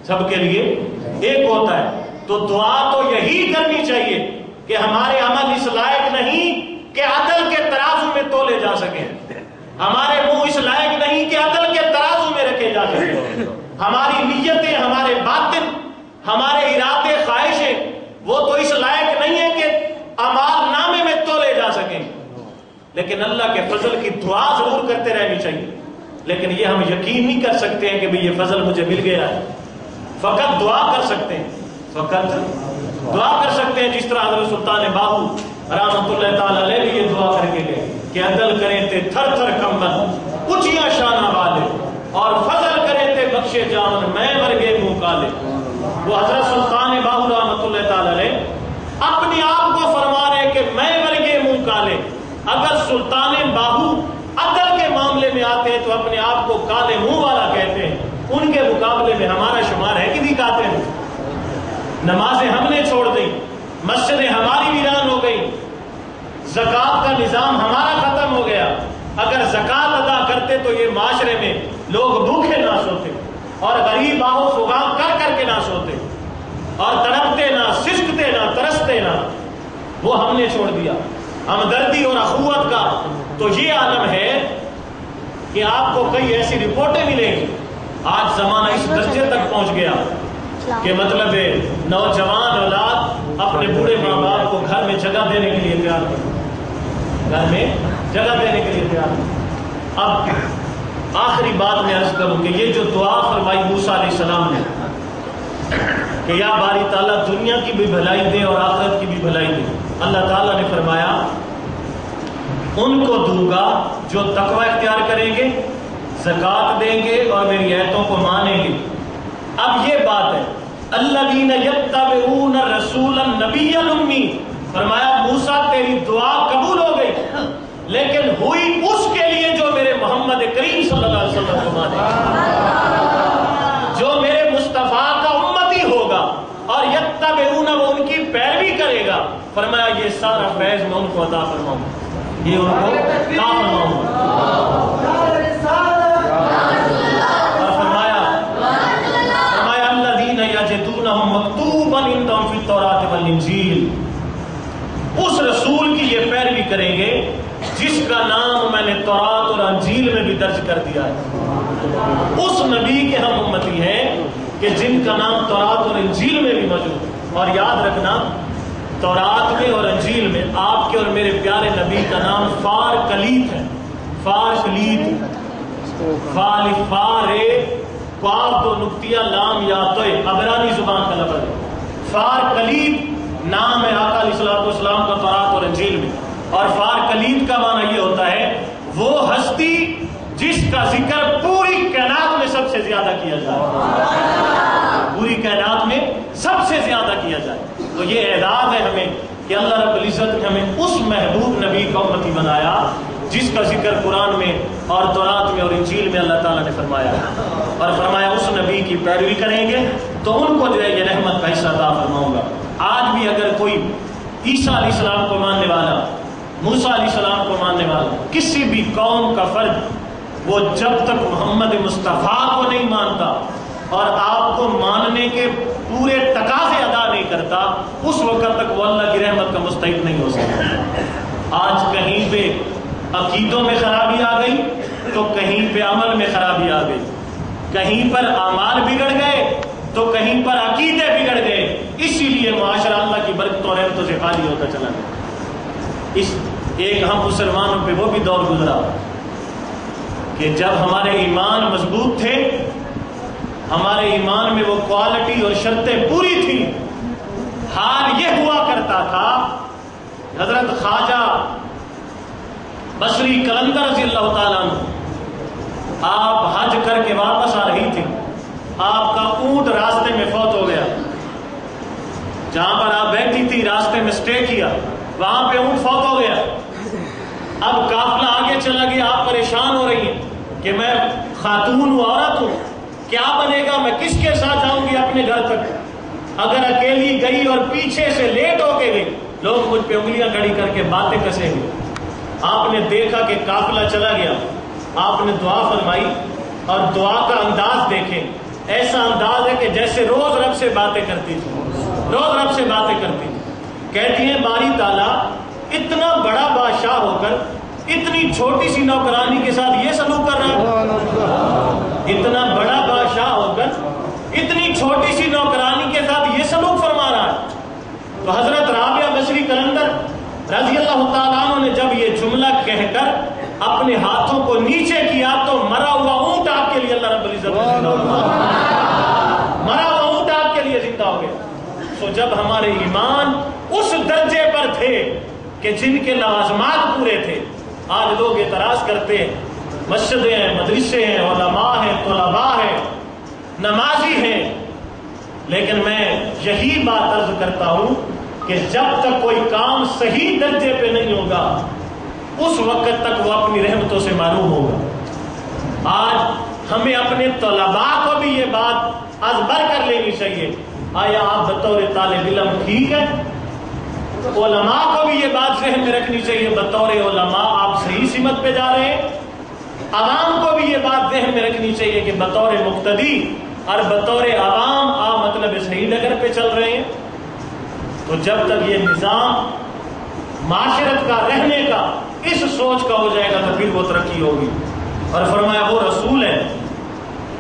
سب کے لیے ایک ہوتا ہے. تو دعا تو یہی کرنی چاہیے کہ ہمارے عمل اس لائق نہیں کہ عدل کے ترازو میں تولے جا سکیں، ہمارے منہ اس لائق نہیں کہ عدل کے ترازو میں رکھے جا سکیں. ہماری نیتیں، ہمارے باطن، ہمارے ارادے، خواہشیں وہ تو اس لائق نہیں ہے کہ اعمال نامے میں تولے جا سکیں. لیکن اللہ کے فضل کی دعا ضرور کرتے رہنی چاہیے. لیکن یہ ہم یقین نہیں کر سکتے ہیں کہ بھئی یہ فضل مجھے مل گیا ہے. فقط دعا کر سکتے ہیں، فقط دعا کر سکتے ہیں. جس طرح حضرت سلطان باہو رحمۃ اللہ تعالی علیہ بھی یہ دعا کر کے گئے کہ عدل کریں تے تھر تھر کمبن اچیاں شانہ والے، اور فضل کریں تے بخشے جامن میں ورگے منہ کالے. وہ حضرت سلطان باہو رحمۃ اللہ تعالی علیہ اپنے آپ کو فرما رہے کہ میں ورگے منہ کالے. اگر سلطان باہو عدل کے معاملے میں آتے ہیں تو اپنے آپ کو کالے منہ والا کہتے ہیں. ان کے مقابلے میں ہمارا شمار ہے کہ دکھاتے ہیں. نمازیں ہم نے چھوڑ دی، مسجدیں ہماری ویران ہو گئی، زکوٰۃ کا نظام ہمارا ختم ہو گیا. اگر زکوٰۃ ادا کرتے تو یہ معاشرے میں لوگ بھوکے نہ سوتے، اور غریب آہو فغاں کر کر کے نہ سوتے، اور تڑپتے نہ، سسکتے نہ، ترستے نہ. وہ ہم نے چھوڑ دیا. ہمدردی اور اخوت کا تو یہ عالم ہے کہ آپ کو کئی ایسی رپورٹیں ملیں گی. آج زمانہ اس درجے تک پہنچ گیا کہ مطلب ہے نوجوان اولاد اپنے بوڑھے ماں باپ کو گھر میں جگہ دینے کے لیے تیار ہے، گھر میں جگہ دینے کے لیے تیار ہے. اب آخری بات میں عرض کروں کہ یہ جو دعا فرمائی موسیٰ علیہ السلام نے کہ یا باری تعالیٰ دنیا کی بھی بھلائی دے اور آخرت کی بھی بھلائی دے، اللہ تعالیٰ نے فرمایا ان کو دوں گا جو تقوی اختیار کریں گے، زکوٰۃ دیں گے اور میری آیتوں کو مانیں گے. اب یہ بات ہے الذین یتبعون الرسول النبی الامی، فرمایا موسیٰ تیری دعا قبول ہو گئی، لیکن ہوئی اس کے لیے جو میرے محمد کریم صلی اللہ علیہ وسلم کو مانے، جو میرے مصطفیٰ کا امتی ہوگا اور یتبعون، وہ ان کی پیروی کرے گا. فرمایا یہ سارا فیض میں ان کو عطا فرماؤں گا، یہ ان کو عطا فرماؤں گا. اور فرمایا الذین یجدونہ مکتوبا عندہم فی التوراۃ والانجیل، اس رسول کی یہ پیروی کریں گے جس کا نام میں نے تورات اور انجیل میں بھی درج کر دیا ہے. اس نبی کے ہم امتی ہیں کہ جن کا نام تورات اور انجیل میں بھی موجود ہے. اور یاد رکھنا تورات میں اور انجیل میں آپ کے اور میرے پیارے نبی کا نام فار کلیت ہے. فار کلیت، فار قاف دو نقطہ لام یا تو عبرانی زبان کا لفظ ہے. فار کلیت نام ہے آقا علیہ الصلوۃ والسلام کا تورات اور انجیل میں. اور فار کلیت کا معنی یہ ہوتا ہے وہ ہستی جس کا ذکر پوری کائنات میں سب سے زیادہ کیا جائے، پوری کائنات میں سب سے زیادہ کیا جائے. تو یہ اعزاز ہے ہمیں کہ اللہ رب العزت نے ہمیں اس محبوب نبی کا امتی بنایا جس کا ذکر قرآن میں اور تورات میں اور انجیل میں اللہ تعالیٰ نے فرمایا. اور فرمایا اس نبی کی پیروی کریں گے تو ان کو جو ہے یہ رحمت کا حصہ عطا فرماؤں گا. آج بھی اگر کوئی عیسیٰ علیہ السلام کو ماننے والا، موسیٰ علیہ السلام کو ماننے والا، کسی بھی قوم کا فرد، وہ جب تک محمد مصطفیٰ کو نہیں مانتا اور آپ کو ماننے کے پورے تقاضے ادا نہیں کرتا، اس وقت تک وہ اللہ کی رحمت کا مستحق نہیں ہو سکتا. آج کہیں پہ عقیدوں میں خرابی آ گئی، تو کہیں پہ عمل میں خرابی آ گئی، کہیں پر اعمال بگڑ گئے تو کہیں پر عقیدے بگڑ گئے، اسی لیے معاشرہ اللہ کی برکتوں اور رحمتوں سے خالی ہوتا چلا گیا۔ اس ایک ہم مسلمانوں پہ وہ بھی دور گزرا کہ جب ہمارے ایمان مضبوط تھے، ہمارے ایمان میں وہ کوالٹی اور شرطیں پوری تھیں، حال یہ ہوا کرتا تھا، حضرت خواجہ بصری قلندر رضی اللہ تعالیٰ عنہ، آپ حج کر کے واپس آ رہی تھی، آپ کا اونٹ راستے میں فوت ہو گیا، جہاں پر آپ بیٹھی تھی راستے میں سٹے کیا، وہاں پہ اونٹ فوت ہو گیا۔ اب قافلہ آگے چلا گیا، آپ پریشان ہو رہی ہیں کہ میں خاتون ہوں، عورت ہوں، کیا بنے گا، میں کس کے ساتھ جاؤں گی اپنے گھر تک؟ اگر اکیلی گئی اور پیچھے سے لیٹ ہو کے گئی، لوگ مجھ پہ انگلیاں کھڑی کر کے باتیں کسیں گے۔ آپ نے دیکھا کہ قافلہ چلا گیا، آپ نے دعا فرمائی، اور دعا کا انداز دیکھیں، ایسا انداز ہے کہ جیسے روز رب سے باتیں کرتی تھی، روز رب سے باتیں کرتی تھی۔ کہتی ہیں باری تعالیٰ اتنا بڑا بادشاہ ہو کر اتنی چھوٹی سی نوکرانی کے ساتھ یہ سلوک کر رہا ہے، اتنا بڑا بادشاہ ہو کر اتنی چھوٹی سی نوکرانی کے ساتھ یہ سلوک فرما رہا ہے۔ تو حضرت رابعہ بصری قلندر رضی اللہ تعالیٰ عنہ نے جب یہ جملہ کہہ کر اپنے ہاتھوں کو نیچے کیا تو مرا ہوا اونٹ آپ کے لیے اللہ رب العزت نے زندہ ہو گیا، مرا ہوا اونٹ آپ کے لیے زندہ ہو گیا۔ تو جب ہمارے ایمان اس درجے پر تھے کہ جن کے لوازمات پورے تھے، آج لوگ اعتراض کرتے ہیں، مسجدیں ہیں، مدرسے ہیں، علماء ہیں، طلباء ہیں، نمازی ہیں، لیکن میں یہی بات عرض کرتا ہوں کہ جب تک کوئی کام صحیح درجے پہ نہیں ہوگا اس وقت تک وہ اپنی رحمتوں سے معروم ہوگا۔ آج ہمیں اپنے طلباء کو بھی یہ بات ازبر کر لینی چاہیے، آیا آپ بطور طالب علم ٹھیک ہے؟ علماء کو بھی یہ بات ذہن میں رکھنی چاہیے، بطور علماء آپ صحیح سمت پہ جا رہے ہیں۔ عوام کو بھی یہ بات ذہن میں رکھنی چاہیے کہ بطور مقتدی اور بطور عوام آپ مطلب صحیح ڈگر پہ چل رہے ہیں۔ تو جب تک یہ نظام معاشرت کا رہنے کا اس سوچ کا ہو جائے گا تو پھر وہ ترقی ہوگی۔ اور فرمایا وہ رسول ہے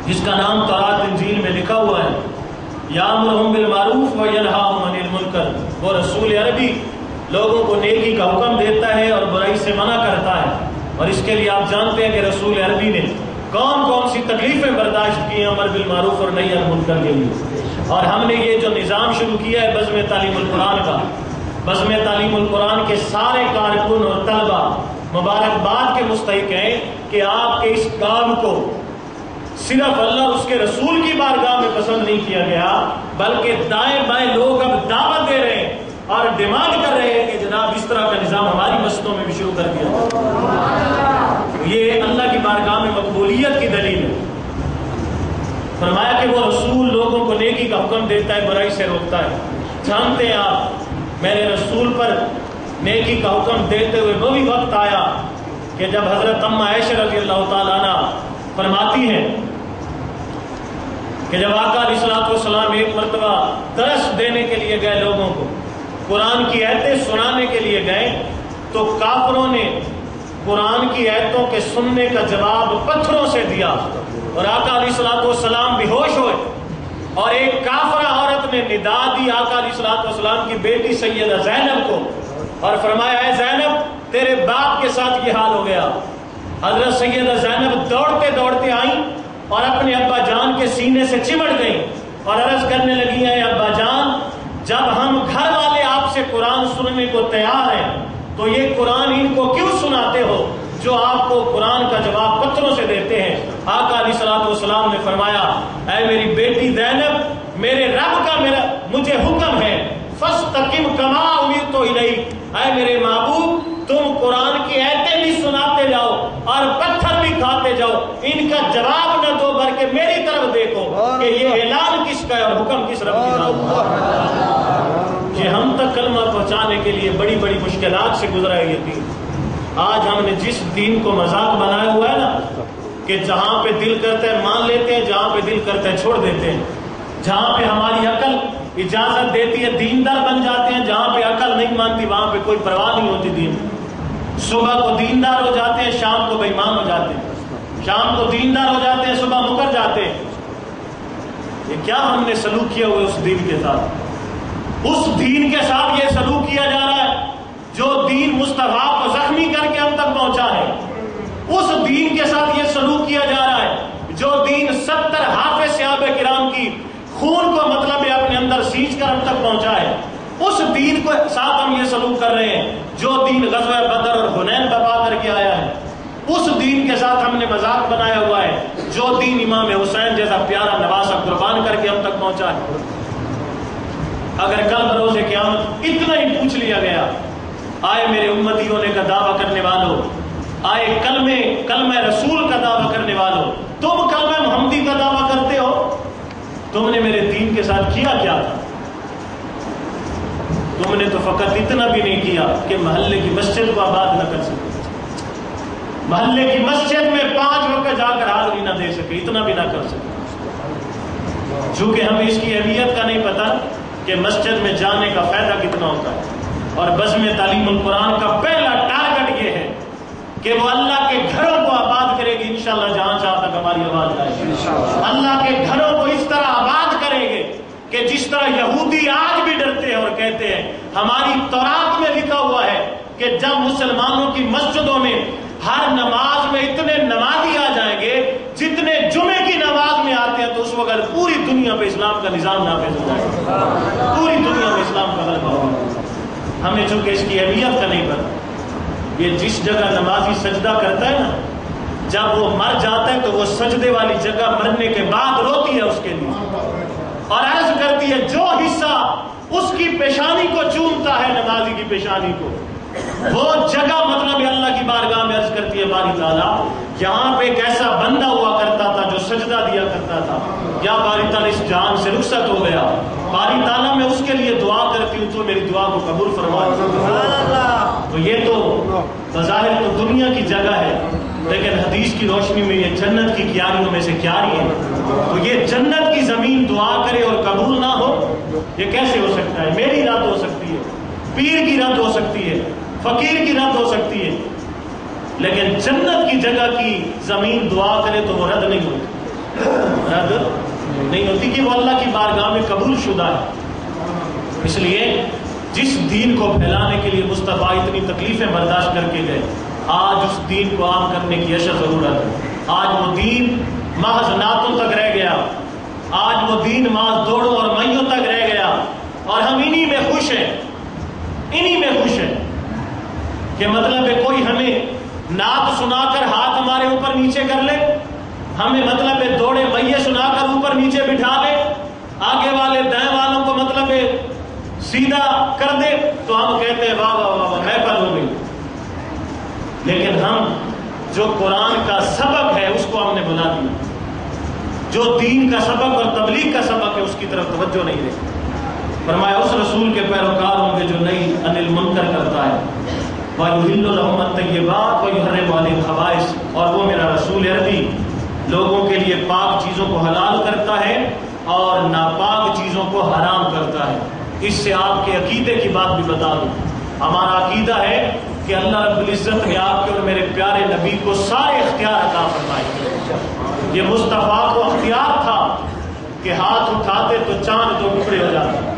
جس کا نام تورات انجیل میں لکھا ہوا ہے، یامرہم بالمعروف وینہاہم عن المنکر، وہ رسول عربی لوگوں کو نیکی کا حکم دیتا ہے اور برائی سے منع کرتا ہے۔ اور اس کے لیے آپ جانتے ہیں کہ رسول عربی نے کون کون سی تکلیفیں برداشت کی ہیں امر بالمعروف اور نہی عن المنکر کے لیے۔ اور ہم نے یہ جو نظام شروع کیا ہے بزم تعلیم القرآن کا، بزم تعلیم القرآن کے سارے کارکن اور طلبہ مبارکباد کے مستحق ہیں کہ آپ کے اس کام کو صرف اللہ اور اس کے رسول کی بارگاہ میں پسند نہیں کیا گیا، بلکہ دائیں بائیں لوگ اب دعوت دے رہے ہیں اور ڈیمانڈ کر رہے ہیں کہ جناب اس طرح کا نظام ہماری مسجدوں میں بھی شروع کر دیا جائے۔ یہ اللہ کی بارگاہ میں مقبولیت کی دلیل ہے۔ فرمایا کہ وہ رسول لوگوں کو نیکی کا حکم دیتا ہے، برائی سے روکتا ہے۔ جانتے ہیں آپ میرے رسول پر نیکی کا حکم دیتے ہوئے وہ بھی وقت آیا کہ جب حضرت اماں عائشہ رضی اللہ تعالیٰ عنہ فرماتی ہیں کہ جب آقا علیہ الصلوۃ والسلام ایک مرتبہ درس دینے کے لیے گئے، لوگوں کو قرآن کی آیتیں سنانے کے لیے گئے، تو کافروں نے قرآن کی آیتوں کے سننے کا جواب پتھروں سے دیا، اور آقا علیہ الصلوۃ والسلام بے ہوش ہوئے، اور ایک کافرہ عورت نے ندا دی آقا علیہ الصلوۃ والسلام کی بیٹی سیدہ زینب کو، اور فرمایا اے زینب تیرے باپ کے ساتھ یہ حال ہو گیا۔ حضرت سیدہ زینب دوڑتے دوڑتے آئیں اور اپنے ابا جان کے سینے سے چمٹ گئیں اور عرض کرنے لگی ہیں ابا جان، جب ہم گھر والے آپ سے قرآن سننے کو تیار ہیں تو یہ قرآن ان کو کیوں سناتے ہو جو آپ کو قرآن کا جواب پتھروں سے دیتے ہیں؟ آقا علیہ الصلوۃ والسلام نے فرمایا اے میری بیٹی زینب، میرے رب کا مجھے حکم ہے فاستقم کما امرت الیک، اے میرے محبوب تم قرآن کی آیتیں بھی سناتے جاؤ اور پتھر بھی کھاتے جاؤ، ان کا جواب نہ دو بلکہ میری طرف دیکھو کہ یہ اعلان کس کا ہے اور حکم کس رب کی طرف ہے۔ یہ ہم تک کلمہ پہنچانے کے لیے بڑی بڑی مشکلات سے گزرا ہے یہ دین۔ آج ہم نے جس دین کو مذاق بنایا ہوا ہے نا کہ جہاں پہ دل کرتا ہے مان لیتے ہیں، جہاں پہ دل کرتا ہے چھوڑ دیتے ہیں، جہاں پہ ہماری عقل اجازت دیتی ہے دیندار بن جاتے ہیں، جہاں پہ عقل نہیں مانتی وہاں پہ کوئی پرواہ نہیں ہوتی دین۔ صبح کو دیندار ہو جاتے ہیں، شام کو بے ایمان ہو جاتے ہیں۔ شام کو دیندار ہو جاتے ہیں، صبح مکر جاتے ہیں. یہ کیا ہم نے سلوک کیا ہوا اس دین کے ساتھ؟ اس دین کے ساتھ یہ سلوک کیا جا رہا ہے جو دین مصطفیٰ کو زخمی کر کے ہم تک پہنچا ہے. اس دین کے ساتھ یہ سلوک کیا جا رہا ہے جو دین 70 حافظ صحابہ کرام کی خون کو مطلب اپنے اندر سینچ کر ہم تک پہنچا ہے. اس دین کے ساتھ ہم یہ سلوک کر رہے ہیں جو دین غزوہ بدر اور حنین برپا کر کے آیا ہے. اس دین کے ساتھ ہم نے مذاق بنایا ہوا ہے جو دین امام حسین جیسا پیارا نواسا قربان کر کے ہم تک پہنچا ہے. اگر کل بروز قیامت اتنا ہی پوچھ لیا گیا، آئے میرے امتی ہونے کا دعویٰ کرنے والوں، آئے کلمہ رسول کا دعویٰ کرنے والوں، تم کلمہ محمدی کا دعویٰ کرتے ہو، تم نے میرے دین کے ساتھ کیا کیا تھا؟ تم نے تو فقط اتنا بھی نہیں کیا کہ محلے کی مسجد کو آباد نہ کر سکے، محلے کی مسجد میں 5 وقت جا کر حاضری نہ دے سکے، اتنا بھی نہ کر سکے. چونکہ ہمیں اس کی اہمیت کا نہیں پتا کہ مسجد میں جانے کا فائدہ کتنا ہوتا ہے. اور بزم تعلیم القرآن کا پہلا ٹارگٹ یہ ہے کہ وہ اللہ کے گھروں کو آباد کرے گی انشاءاللہ، جہاں جہاں تک ہماری آواز آئے گی. اللہ کے گھروں کو اس طرح آباد کریں گے کہ جس طرح یہودی آج بھی ڈرتے ہیں اور کہتے ہیں ہماری تورات میں لکھا ہوا ہے کہ جب مسلمانوں کی مسجدوں میں ہر نماز میں اتنے نمازی آ جائیں گے جتنے جمعے کی نماز میں آتے ہیں تو اس وقت پوری دنیا پہ اسلام کا نظام نافذ ہو جائے گا، پوری دنیا میں اسلام کا غلبہ ہوگا. ہمیں چونکہ اس کی اہمیت کا نہیں پتا. یہ جس جگہ نمازی سجدہ کرتا ہے نا، جب وہ مر جاتا ہے تو وہ سجدے والی جگہ مرنے کے بعد روتی ہے اس کے لیے اور عرض کرتی ہے جو حصہ اس کی پیشانی کو چومتا ہے نمازی کی پیشانی کو، وہ جگہ مطلب اللہ کی بارگاہ میں عرض کرتی ہے باری تعالیٰ یہاں پہ ایک ایسا بندہ ہوا کرتا تھا جو سجدہ دیا کرتا تھا، یا باری تعالیٰ اس جان سے رخصت ہو گیا، باری تعالیٰ میں اس کے لیے دعا کرتی ہوں تو میری دعا کو قبول فرما. تو یہ تو بظاہر تو دنیا کی جگہ ہے، لیکن حدیث کی روشنی میں یہ جنت کی کیاریوں میں سے کیاری ہے. تو یہ جنت کی زمین دعا کرے اور قبول نہ ہو، یہ کیسے ہو سکتا ہے؟ میری رد ہو سکتی ہے، پیر کی رد ہو سکتی ہے، فقیر کی رد ہو سکتی ہے، لیکن جنت کی جگہ کی زمین دعا کرے تو وہ رد نہیں ہوتی، رد نہیں ہوتی کہ وہ اللہ کی بارگاہ میں قبول شدہ ہے. اس لیے جس دین کو پھیلانے کے لیے مصطفیٰ اتنی تکلیفیں برداشت کر کے گئے، آج اس دین کو عام کرنے کی اشد ضرورت ہے. آج وہ دین محض نعتوں تک رہ گیا، آج وہ دین محض دوڑوں اور میوں تک رہ گیا، اور ہم انہی میں خوش ہیں، انہی میں خوش ہیں کہ مطلب ہے کوئی ہمیں نعت سنا کر ہاتھ ہمارے اوپر نیچے کر لے، ہمیں مطلب ہے دوڑے میے سنا کر اوپر نیچے بٹھا لے، آگے والے دائیں والوں کو مطلب ہے سیدھا کر دے تو ہم کہتے ہیں واہ واہ واہ محفل ہو گئی. لیکن ہم جو قرآن کا سبق ہے اس کو ہم نے بلا دیا، جو دین کا سبق اور تبلیغ کا سبق ہے اس کی طرف توجہ نہیں رہی. فرمایا اس رسول کے پیروکار ہوں گے جو نئی انل منکر کرتا ہے، وَيُحِلُّ لَهُمُ الطَّيِّبَاتِ وَيُحَرِّمُ عَلَيْهِمُ الْخَبَائِثَ، اور وہ میرا رسول عربی لوگوں کے لیے پاک چیزوں کو حلال کرتا ہے اور ناپاک چیزوں کو حرام کرتا ہے. اس سے آپ کے عقیدے کی بات بھی بتا دوں. ہمارا عقیدہ ہے کہ اللہ رب العزت نے آپ کے اور میرے پیارے نبی کو سارے اختیار عطا فرمائے. یہ مصطفیٰ کو اختیار تھا کہ ہاتھ اٹھاتے تو چاند دو ٹکڑے ہو جاتے،